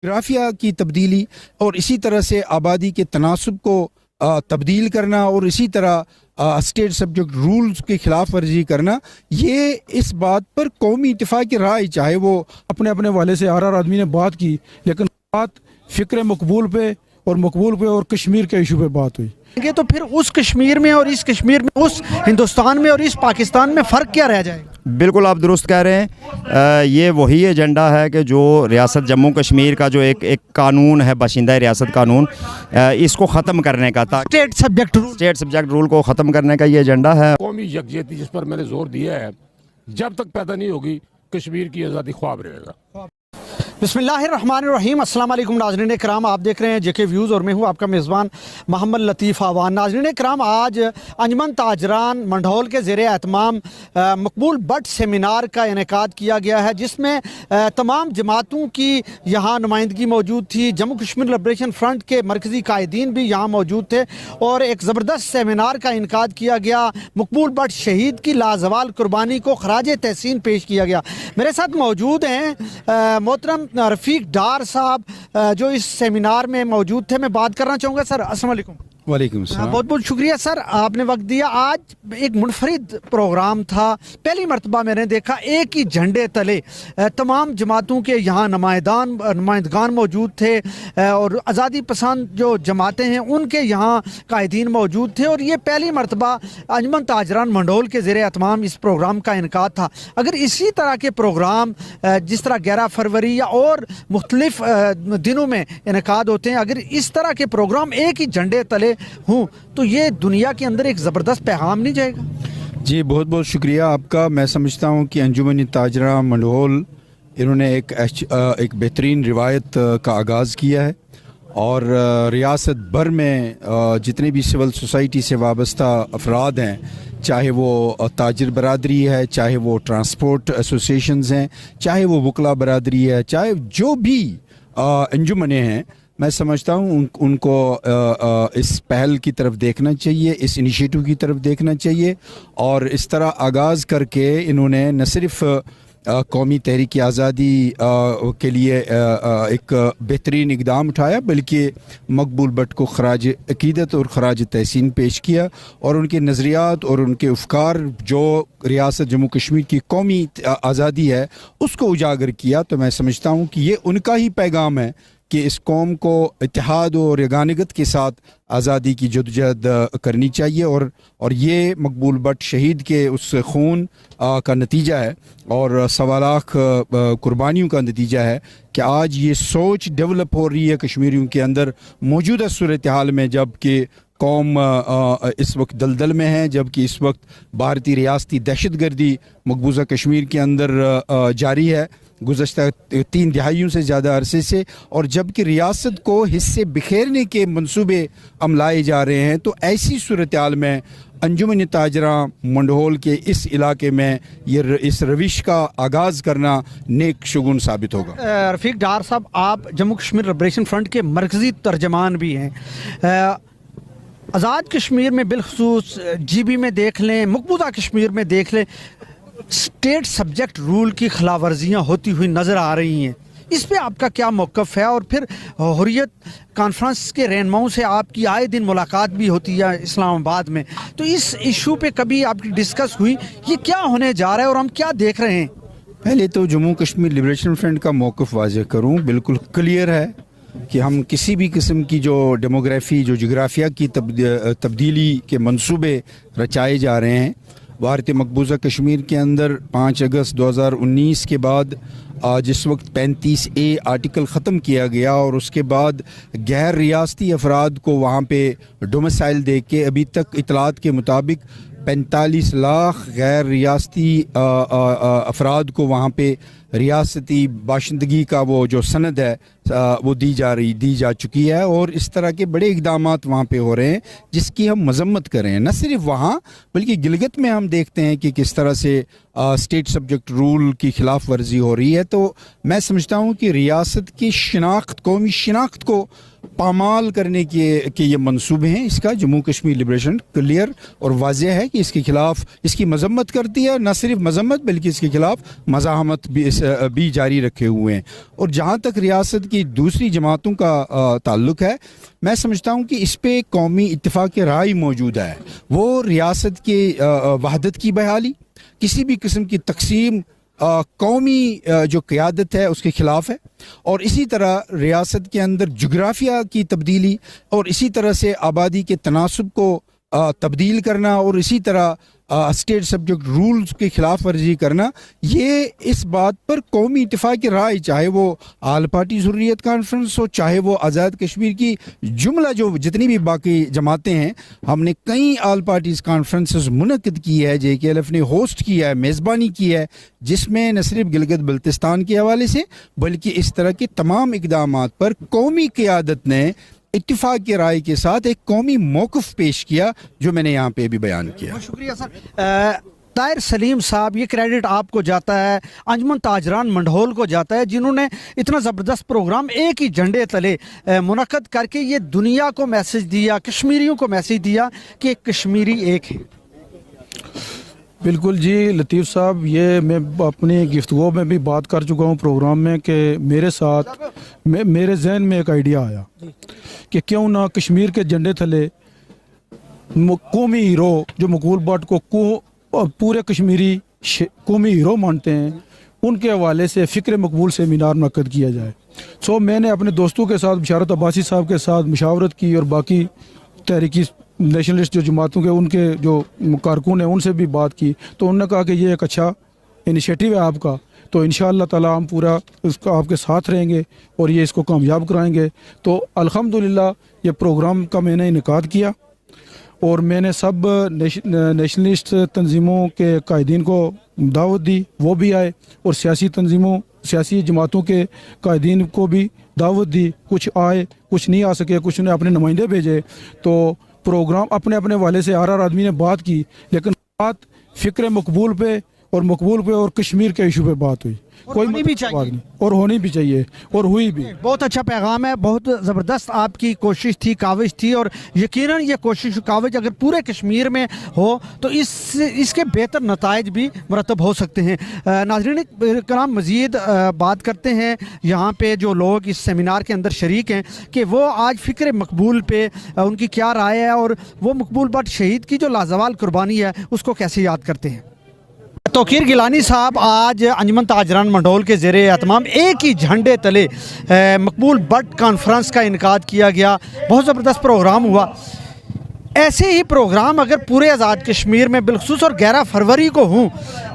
जोग्राफिया की तब्दीली और इसी तरह से आबादी के तनासब को तब्दील करना और इसी तरह स्टेट सब्जेक्ट रूल्स की खिलाफ वर्जी करना, ये इस बात पर कौमी इत्तेफाक की राय, चाहे वो अपने अपने वाले से आर आदमी ने बात की, लेकिन बात फ़िक्र मकबूल पे और कश्मीर के इशू पे बात हुई। तो फिर उस कश्मीर में और इस कश्मीर में, उस हिंदुस्तान में और इस पाकिस्तान में फ़र्क क्या रह जाएगा? बिल्कुल आप दुरुस्त कह रहे हैं। ये वही एजेंडा है कि जो रियासत जम्मू कश्मीर का जो एक कानून है, बाशिंदा रियासत कानून, इसको ख़त्म करने का था। स्टेट सब्जेक्ट रूल को ख़त्म करने का ये एजेंडा है। कौमी यकजहती जिस पर मैंने जोर दिया है, जब तक पैदा नहीं होगी कश्मीर की आज़ादी ख्वाब रहेगा। बिस्मिल्लाहिर्रहमानिर्रहीम। अस्सलाम वालेकुम नाज़रीन कराम, आप देख रहे हैं जेके व्यूज़ और मैं हूं आपका मेज़बान मोहम्मद लतीफ़ आवान। नाज़रीन कराम, आज अंजुमन ताजरान मंढोल के ज़ेरे एहतमाम मकबूल बट सेमिनार का इनेकाद किया गया है, जिसमें तमाम जमातों की यहाँ नुमाइंदगी मौजूद थी। जम्मू कश्मीर लिबरेशन फ्रंट के मरकज़ी कायदीन भी यहाँ मौजूद थे और एक ज़बरदस्त सेमिनार का इनेकाद किया गया। मकबूल बट शहीद की लाजवाल कुर्बानी को खराज तहसीन पेश किया गया। मेरे साथ मौजूद हैं मोहतरम रफ़ीक डार साहब, जो इस सेमिनार में मौजूद थे। मैं बात करना चाहूँगा सर। अस्सलाम वालेकुम। वालेकुम सलाम। बहुत बहुत शुक्रिया सर, आपने वक्त दिया। आज एक मुनफरिद प्रोग्राम था, पहली मरतबा मैंने देखा एक ही झंडे तले तमाम जमातों के यहाँ नुमाइंदगान मौजूद थे और आज़ादी पसंद जो जमातें हैं उनके यहाँ कायदीन मौजूद थे, और ये पहली मरतबा अंजुमन ताजरान मंढोल के ज़ेरे एहतमाम इस प्रोग्राम का इनकाद था। अगर इसी तरह के प्रोग्राम जिस तरह 11 फरवरी या और मुख्तलिफ दिनों में इनकाद होते हैं, अगर इस तरह के प्रोग्राम एक ही झंडे तले हूँ तो ये दुनिया के अंदर एक ज़बरदस्त पैगाम नहीं जाएगा? जी बहुत बहुत शुक्रिया आपका। मैं समझता हूँ कि अंजुमन ताजरान मंढोल इन्होंने एक बेहतरीन रिवायत का आगाज़ किया है और रियासत भर में जितने भी सिविल सोसाइटी से वाबस्ता अफराद हैं, चाहे वो ताजिर बरादरी है, चाहे वो ट्रांसपोर्ट एसोसिएशंस हैं, चाहे वो वकला बरादरी है, चाहे जो भी अंजुमने हैं, मैं समझता हूँ उनको इस पहल की तरफ देखना चाहिए, इस इनिशिएटिव की तरफ देखना चाहिए। और इस तरह आगाज़ करके इन्होंने न सिर्फ़ कौमी तहरीक आज़ादी के लिए एक बेहतरीन इक़दाम उठाया, बल्कि मकबूल बट को खराज अक़ीदत और खराज तहसीन पेश किया और उनके नज़रियात और उनके अफ़कार जो रियासत जम्मू कश्मीर की कौमी आज़ादी है उसको उजागर किया। तो मैं समझता हूँ कि ये उनका ही पैगाम है कि इस कौम को इत्तेहाद और यगानियत के साथ आज़ादी की जदोजहद करनी चाहिए और ये मकबूल बट शहीद के उस खून का नतीजा है और 1.25 लाख कुर्बानियों का नतीजा है कि आज ये सोच डेवलप हो रही है कश्मीरियों के अंदर मौजूदा सूरत हाल में, जबकि कौम इस वक्त दलदल में है, जबकि इस वक्त भारतीय रियासती दहशतगर्दी मकबूजा कश्मीर के अंदर जारी है गुज़श्ता 3 दहाइयों से ज़्यादा अरसे से, और जबकि रियासत को हिस्से बिखेरने के मंसूबे अमलाए जा रहे हैं। तो ऐसी सूरत हाल में अंजुमन ताजरान मंढोल के इस इलाके में इस रविश का आगाज़ करना नेक शुगुन साबित होगा। रफ़ीक डार साहब, आप जम्मू कश्मीर लिबरेशन फ्रंट के मरकज़ी तर्जमान भी हैं। आज़ाद कश्मीर में बिलखसूस GB में देख लें, मकबूजा कश्मीर में देख लें, स्टेट सब्जेक्ट रूल की खिलाफवर्जियाँ होती हुई नज़र आ रही हैं। इस पे आपका क्या मौक़िफ़ है? और फिर हुर्रियत कॉन्फ्रेंस के रहनुमाओं से आपकी आए दिन मुलाकात भी होती है इस्लामाबाद में, तो इस इशू पे कभी आपकी डिस्कस हुई, ये क्या होने जा रहा है और हम क्या देख रहे हैं? पहले तो जम्मू कश्मीर लिबरेशन फ्रंट का मौक़िफ़ वाज़ेह करूँ, बिल्कुल क्लियर है कि हम किसी भी किस्म की जो डेमोग्राफी, जो जोग्राफिया की तब्दीली के मंसूबे रचाए जा रहे हैं भारतीय मकबूजा कश्मीर के अंदर 5 अगस्त 2019 के बाद जिस वक्त 35A आर्टिकल ख़त्म किया गया और उसके बाद गैर रियासती अफराद को वहाँ पे डोमिसाइल दे के अभी तक इतलात के मुताबिक 45 लाख गैर रियासती अफराद को वहाँ पे रियासती बाशिंदगी का वो जो सनद है वो दी जा चुकी है। और इस तरह के बड़े इक़दामात वहाँ पे हो रहे हैं जिसकी हम मजम्मत कर रहे हैं। न सिर्फ वहाँ बल्कि गिलगित में हम देखते हैं कि किस तरह से स्टेट सब्जेक्ट रूल की खिलाफ वर्जी हो रही है। तो मैं समझता हूँ कि रियासत की शिनाख्त, कौमी शिनाख्त को पामाल करने के ये मंसूबे हैं। इसका जम्मू कश्मीर लिबरेशन क्लियर और वाज़ेह है कि इसके खिलाफ इसकी मजम्मत करती है। न सिर्फ मजम्मत बल्कि इसके खिलाफ मज़ाहमत भी भी जारी रखे हुए हैं। और जहाँ तक रियासत की दूसरी जमातों का ताल्लुक़ है, मैं समझता हूँ कि इस पे कौमी इत्तेफाक राय मौजूद है। वो रियासत के वहदत की बहाली, किसी भी किस्म की तकसीम कौमी जो क़यादत है उसके ख़िलाफ़ है, और इसी तरह रियासत के अंदर जोग्राफिया की तब्दीली और इसी तरह से आबादी के तनासब को तब्दील करना और इसी तरह स्टेट सब्जेक्ट रूल्स की खिलाफ वर्जी करना, ये इस बात पर कौमी इत्तेफाक राय, चाहे वो आल पार्टी हुर्रियत कॉन्फ्रेंस हो, चाहे वो आज़ाद कश्मीर की जुमला जो जितनी भी बाकी जमातें हैं, हमने कई आल पार्टीज कॉन्फ्रेंसेस मुनक़िद की है, JKLF ने होस्ट किया है, मेज़बानी की है, जिसमें न सिर्फ गिलगित बल्तिस्तान के हवाले से बल्कि इस तरह के तमाम इक़दामात पर कौमी क़यादत ने इत्तिफाक की राय के साथ एक कौमी मौक़िफ़ पेश किया, जो मैंने यहाँ पे भी बयान किया। बहुत शुक्रिया सर। ताहिर सलीम साहब, ये क्रेडिट आपको जाता है, अंजुमन ताजरान मंडहोल को जाता है, जिन्होंने इतना ज़बरदस्त प्रोग्राम एक ही झंडे तले मुनक़्क़द करके ये दुनिया को मैसेज दिया, कश्मीरियों को मैसेज दिया कि कश्मीरी एक है। बिल्कुल जी लतीफ़ साहब, ये मैं अपनी गिफ्तगू में भी बात कर चुका हूँ प्रोग्राम में कि मेरे साथ मेरे जहन में एक आइडिया आया कि क्यों ना कश्मीर के झंडे थले कौमी हीरो जो मकबूल भट्ट को पूरे कश्मीरी कौमी हीरो मानते हैं, उनके हवाले से फ़िक्र मकबूल सेमिनार मुनक़्क़द किया जाए। सो मैंने अपने दोस्तों के साथ, बिशारत अब्बासी साहब के साथ मशावरत की और बाकी तहरीकी नेशनलिस्ट जो जमातों के उनके जो कारकुन हैं उनसे भी बात की, तो उन्होंने कहा कि ये एक अच्छा इनिशिएटिव है आपका, तो इंशाअल्लाह ताला हम पूरा इसका आपके साथ रहेंगे और ये इसको कामयाब कराएंगे। तो अल्हम्दुलिल्लाह ये प्रोग्राम का मैंने इनेकाद किया और मैंने सब नेशनलिस्ट तंजीमों के कायदीन को दावत दी, वो भी आए, और सियासी तंजीमों सियासी जमातों के कायदीन को भी दावत दी। कुछ आए, कुछ नहीं आ सके, कुछ ने अपने नुमाइंदे भेजे। तो प्रोग्राम अपने अपने वाले से RR आदमी ने बात की, लेकिन बात फ़िक्र मकबूल पे और कश्मीर के इशू पे बात हुई। कोई होनी भी चाहिए। बात नहीं, और होनी भी चाहिए और हुई भी। बहुत अच्छा पैगाम है, बहुत ज़बरदस्त आपकी कोशिश थी, काविश थी, और यकीनन ये कोशिश काविश अगर पूरे कश्मीर में हो तो इसके बेहतर नताइज भी मुरतब हो सकते हैं। नाज़रीन कराम, मज़ीद बात करते हैं यहाँ पे जो लोग इस सेमिनार के अंदर शरीक हैं कि वो आज फ़िक्र मकबूल पे उनकी क्या राय है और वो मकबूल भट्ट शहीद की जो लाजवाल कुर्बानी है उसको कैसे याद करते हैं। तौकीर गिलानी साहब, आज अंजुमन ताजरान मंडहोल के ज़ेरे एहतमाम एक ही झंडे तले मकबूल भट्ट कॉन्फ्रेंस का इनकाद किया गया, बहुत ज़बरदस्त प्रोग्राम हुआ। ऐसे ही प्रोग्राम अगर पूरे आज़ाद कश्मीर में बिलखुसूस और 11 फरवरी को हों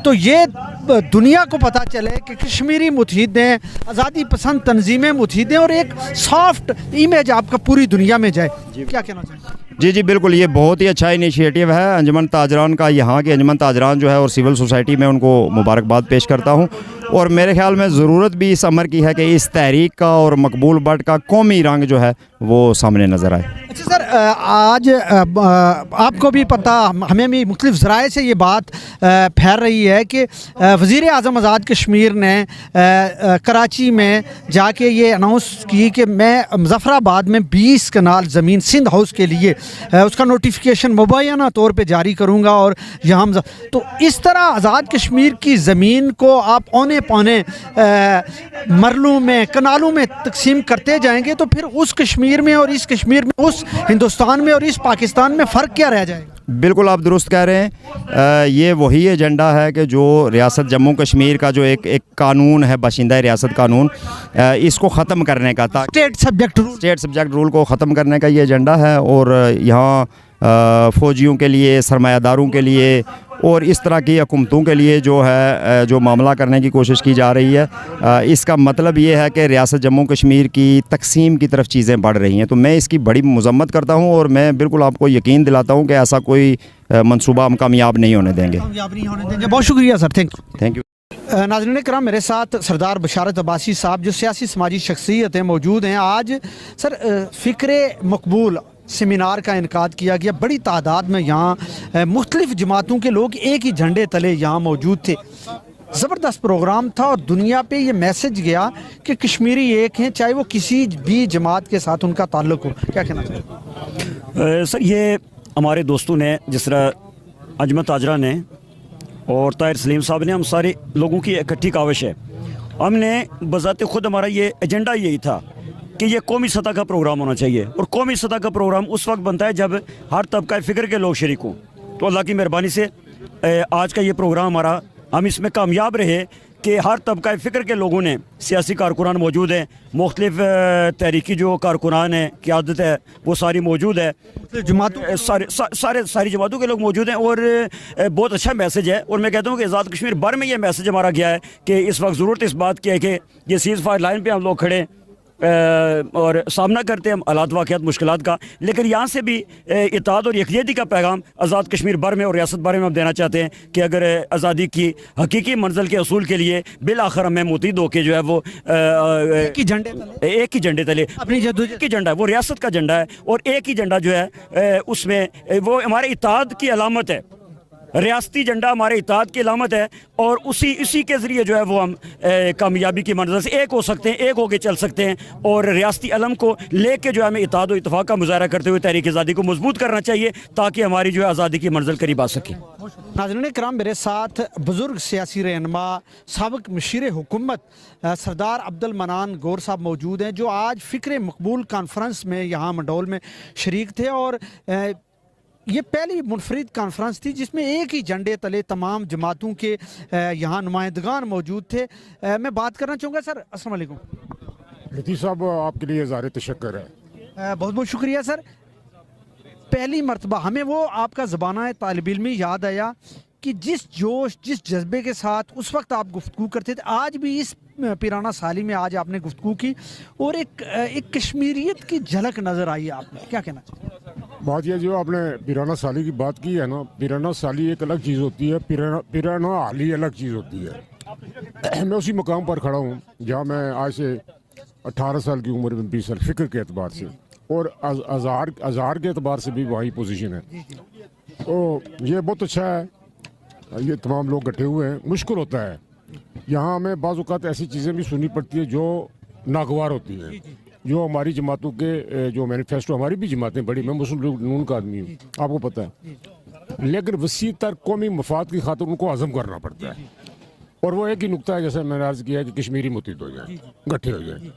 तो ये दुनिया को पता चले कि कश्मीरी मुतहिदें, आज़ादी पसंद तंजीमें मुतहिदें, और एक सॉफ्ट इमेज आपका पूरी दुनिया में जाए। क्या कहना चाहिए? जी बिल्कुल, ये बहुत ही अच्छा इनिशिएटिव है अंजुमन ताजरान का। यहाँ के अंजुमन ताजरान जो है और सिविल सोसाइटी में उनको मुबारकबाद पेश करता हूँ, और मेरे ख्याल में ज़रूरत भी इस अमर की है कि इस तहरीक का और मकबूल भट्ट का कौमी रंग जो है वो सामने नज़र आए। अच्छा सर, आज आपको भी पता, हमें भी मुख्तलिफ ज़राए से ये बात फैल रही है कि वज़ीर आज़म आज़ाद कश्मीर ने कराची में जाके ये अनाउंस की कि मैं मुज़फ़्फ़राबाद में 20 कनाल ज़मीन सिंध हाउस के लिए उसका नोटिफिकेशन मुबैना तौर पे जारी करूँगा, और यहाँ तो इस तरह आज़ाद कश्मीर की ज़मीन को आप औने पौने मरलों में, कनालों में तकसीम करते जाएंगे तो फिर उस कश्मीर में और इस कश्मीर में, उस हिंदुस्तान में और इस पाकिस्तान में फ़र्क क्या रह जाएगा? बिल्कुल आप दुरुस्त कह रहे हैं। ये वही एजेंडा है कि जो रियासत जम्मू कश्मीर का जो एक कानून है, बाशिंदा रियासत कानून, इसको ख़त्म करने का, स्टेट सब्जेक्ट रूल को ख़त्म करने का ये एजेंडा है। और यहाँ फ़ौजियों के लिए, सरमायादारों के लिए और इस तरह की हुकूमतों के लिए जो है जो मामला करने की कोशिश की जा रही है, इसका मतलब ये है कि रियासत जम्मू कश्मीर की तकसीम की तरफ चीज़ें बढ़ रही हैं। तो मैं इसकी बड़ी मज़म्मत करता हूँ और मैं बिल्कुल आपको यकीन दिलाता हूँ कि ऐसा कोई मंसूबा हम कामयाब नहीं होने देंगे। बहुत शुक्रिया सर, थैंक यू। नाज़रीन कराम, मेरे साथ सरदार बिशारत अब्बासी साहब जो सियासी समाजी शख्सियत हैं मौजूद हैं। आज सर फ़िक्र मकबूल सेमिनार का इनकाद किया गया, बड़ी तादाद में यहाँ मुख्तलिफ़ जमातों के लोग एक ही झंडे तले यहाँ मौजूद थे। ज़बरदस्त प्रोग्राम था और दुनिया पे ये मैसेज गया कि कश्मीरी एक हैं, चाहे वो किसी भी जमात के साथ उनका ताल्लुक़ हो। क्या कहना चाहिए सर? ये हमारे दोस्तों ने, जिस तरह अंजुमन ताजरा ने और ताहिर सलीम साहब ने, हम सारे लोगों की इकट्ठी काविश है हमने बज़ाते खुद हमारा ये एजेंडा यही था कि ये कौमी सतह का प्रोग्राम होना चाहिए, और कौमी सतह का प्रोग्राम उस वक्त बनता है जब हर तबका फ़िक्र के लोग शरीक हों। तो अल्लाह की मेहरबानी से आज का ये प्रोग्राम हमारा, हम इसमें कामयाब रहे कि हर तबका फ़िक्र के लोगों ने, सियासी कारकुनान मौजूद हैं, मुख्तलिफ़ तहरीकी जो कारकुनान हैं, क़यादत है, वो सारी मौजूद है, जमातों सारी जमातों के लोग मौजूद हैं। और बहुत अच्छा मैसेज है। और मैं कहता हूँ कि आज़ाद कश्मीर भर में ये मैसेज हमारा गया है कि इस वक्त ज़रूरत इस बात की है कि ये सीज़ फायर लाइन पे हम लोग खड़े और सामना करते हैं हालात वाक़यात मुश्किलात का, लेकिन यहाँ से भी इत्तेहाद और यकजहती का पैगाम आज़ाद कश्मीर भर में और रियासत भर में हम देना चाहते हैं कि अगर आज़ादी की हकीकी मंजिल के असूल के लिए बिल आखिर हमें मुतहिद होकर जो है वो एक ही झंडे तले अपनी जद्दोजहद की झंडा है, वो रियासत का झंडा है, और एक ही झंडा जो है उसमें वो हमारे इत्तेहाद की अलामत है। रियासती झंडा हमारे इत्तेहाद की अलामत है, और इसी के ज़रिए जो है वो हम कामयाबी की मंजिल से एक हो सकते हैं, एक होकर चल सकते हैं, और रियासती अलम को लेके जो है हमें इत्तेहाद और इत्तेफाक का मुजाहरा करते हुए तहरीक आज़ादी को मजबूत करना चाहिए, ताकि हमारी जो है आज़ादी की मंजिल करीब आ सके। नाज़रीन कराम, मेरे साथ बुज़ुर्ग सियासी रहनुमा साबिक़ मशीर हुकूमत सरदार अब्दुल मनान गौर साहब मौजूद हैं, जो आज फ़िक्र मकबूल कॉन्फ्रेंस में यहाँ मंडोल में शरीक थे। और ये पहली मुनफरिद कॉन्फ्रेंस थी जिसमें एक ही झंडे तले तमाम जमातों के यहाँ नुमाइंदगान मौजूद थे। मैं बात करना चाहूँगा सर, अस्सलाम वालेकुम। लतीफ़ साहब, आपके लिए इज़हार तशक्कुर है। बहुत बहुत शुक्रिया सर। पहली मरतबा हमें वो आपका ज़बाना तालिब इल्मी याद आया कि जिस जोश, जिस जज्बे के साथ उस वक्त आप गुफ्तगू करते थे, आज भी इस पिराना साली में आज आपने गुफ्तगू की, और एक कश्मीरियत की झलक नज़र आई आप में। क्या कहना चाहिए? बात यह, जो आपने पिराना साली की बात की है ना, पिराना साली एक अलग चीज़ होती है, पिराना हाली अलग चीज़ होती है। मैं उसी मकाम पर खड़ा हूँ जहाँ मैं आज से 18 साल की उम्र में 20 साल फ़िक्र के एतबार से और अज़हार के एतबार से भी वही पोजीशन है। तो ये बहुत अच्छा है, ये तमाम लोग इकट्ठे हुए हैं। मुश्किल होता है यहाँ, हमें बाज़ औक़ात ऐसी चीज़ें भी सुननी पड़ती है जो नागवार होती हैं, जो हमारी जमातों के जो मैनिफेस्टो, हमारी भी जमातें बड़ी, मैं मुस्लिम लीग नून का आदमी हूँ, आपको पता है, लेकिन वसी तर कौमी मफाद की खातिर उनको हज़म करना पड़ता है। और वो एक ही नुकता है, जैसे मैंने अर्ज़ किया है, कि कश्मीरी मुत्तहिद हो जाए, इकट्ठे हो जाए।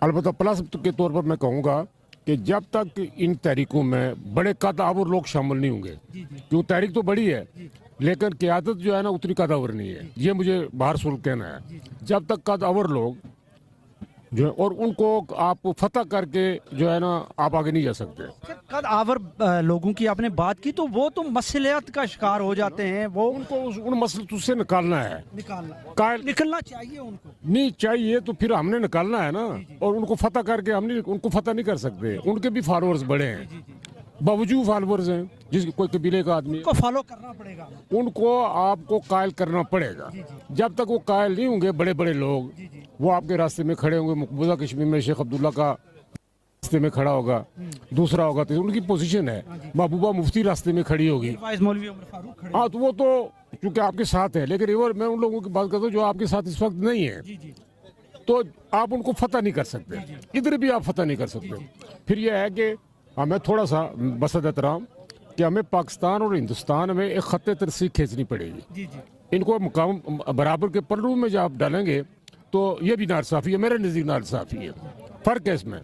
अलबत्ता प्लस के तौर पर मैं कहूँगा कि जब तक इन तहरीकों में बड़े कदावर लोग शामिल नहीं होंगे, क्योंकि तहरीक तो बड़ी है लेकिन क़यादत जो है ना उतनी कदावर नहीं है, ये मुझे बाहर सुल्क कहना है। जब तक कदावर लोग जो है, और उनको आप फतह करके जो है ना आप आगे नहीं जा सकते। कद आवर लोगों की आपने बात की, तो वो तो मसलियत का शिकार हो जाते हैं, वो उनको उन मसले से निकालना है, निकलना चाहिए उनको, नहीं चाहिए तो फिर हमने निकालना है ना। और उनको फतह करके हमने उनको फतह नहीं कर सकते, उनके भी फॉलोअर्स बड़े हैं, बावजूद फॉलोअर्स हैं, जिस कोई कबीले का आदमी को फॉलो करना पड़ेगा, उनको आपको कायल करना पड़ेगा। जब तक वो कायल नहीं होंगे बड़े बड़े लोग, वो आपके रास्ते में खड़े होंगे। मकबूजा कश्मीर में शेख अब्दुल्ला का रास्ते में खड़ा होगा, दूसरा होगा, तो उनकी पोजीशन है। महबूबा मुफ्ती रास्ते में खड़ी होगी, हाँ, तो वो तो चूंकि आपके साथ है, लेकिन मैं उन लोगों की बात करता हूँ जो आपके साथ इस वक्त नहीं है, तो आप उनको फतह नहीं कर सकते, इधर भी आप फतह नहीं कर सकते। फिर यह है कि हमें थोड़ा सा बसद एहतराम कि हमें पाकिस्तान और हिंदुस्तान में एक खत्ते तरसीख खींचनी पड़ेगी। इनको मुकाम बराबर के पल्लू में जब आप डालेंगे तो ये भी नाइंसाफ़ी है, मेरे नज़दीक नाइंसाफ़ी है। फ़र्क है इसमें,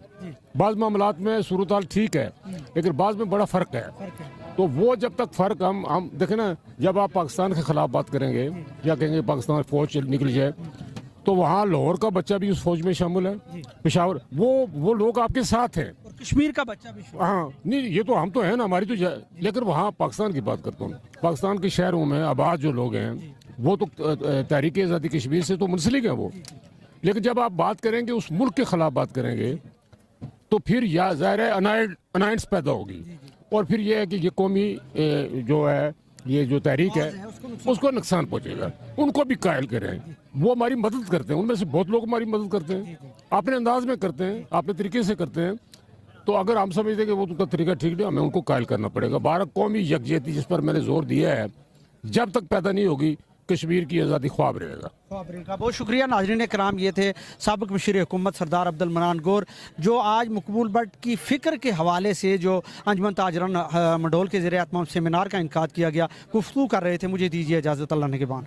बाज़ मामलात में सूरत हाल ठीक है, लेकिन बाज़ में बड़ा फ़र्क है। तो वो जब तक फ़र्क हम देखें ना, जब आप पाकिस्तान के ख़िलाफ़ बात करेंगे या कहेंगे पाकिस्तान फ़ौज निकल जाए, तो वहाँ लाहौर का बच्चा भी उस फौज में शामिल है, पेशावर, वो लोग आपके साथ हैं, कश्मीर का बच्चा भी, हाँ, नहीं ये तो हम तो हैं ना, हमारी तो, लेकिन वहाँ पाकिस्तान की बात करता हूँ, पाकिस्तान के शहरों में आबाद जो लोग हैं वो तो तहरीक आज़ादी कश्मीर से तो मुंसलिक हैं वो। लेकिन जब आप बात करेंगे उस मुल्क के खिलाफ बात करेंगे, तो फिर या ज़ाहिर है अनाइंस पैदा होगी, और फिर ये है कि ये कौमी जो है, ये जो तहरीक है उसको नुकसान पहुंचेगा। उनको भी कायल करें, वो हमारी मदद करते हैं, उनमें से बहुत लोग हमारी मदद करते हैं, अपने अंदाज में करते हैं, अपने तरीके से करते हैं। तो अगर हम समझते हैं कि वो उनका तरीका ठीक नहीं, हमें उनको कायल करना पड़ेगा। 12 कौमी यकजहती, जिस पर मैंने जोर दिया है, जब तक पैदा नहीं होगी, कश्मीर की आज़ादी ख्वाब रहेगा। बहुत शुक्रिया। नाज़रीन कराम, ये थे साबिक़ मशीर हुकूमत सरदार अब्दुल मनान गौर, जो आज मकबूल भट्ट की फ़िक्र के हवाले से जो अंजुमन ताजरान मंडोल के ज़रिए एहतमाम सेमिनार का इनकाद किया गया, गुफ्तगू कर रहे थे। मुझे दीजिए इजाज़त, अल्लाह ने के बाद।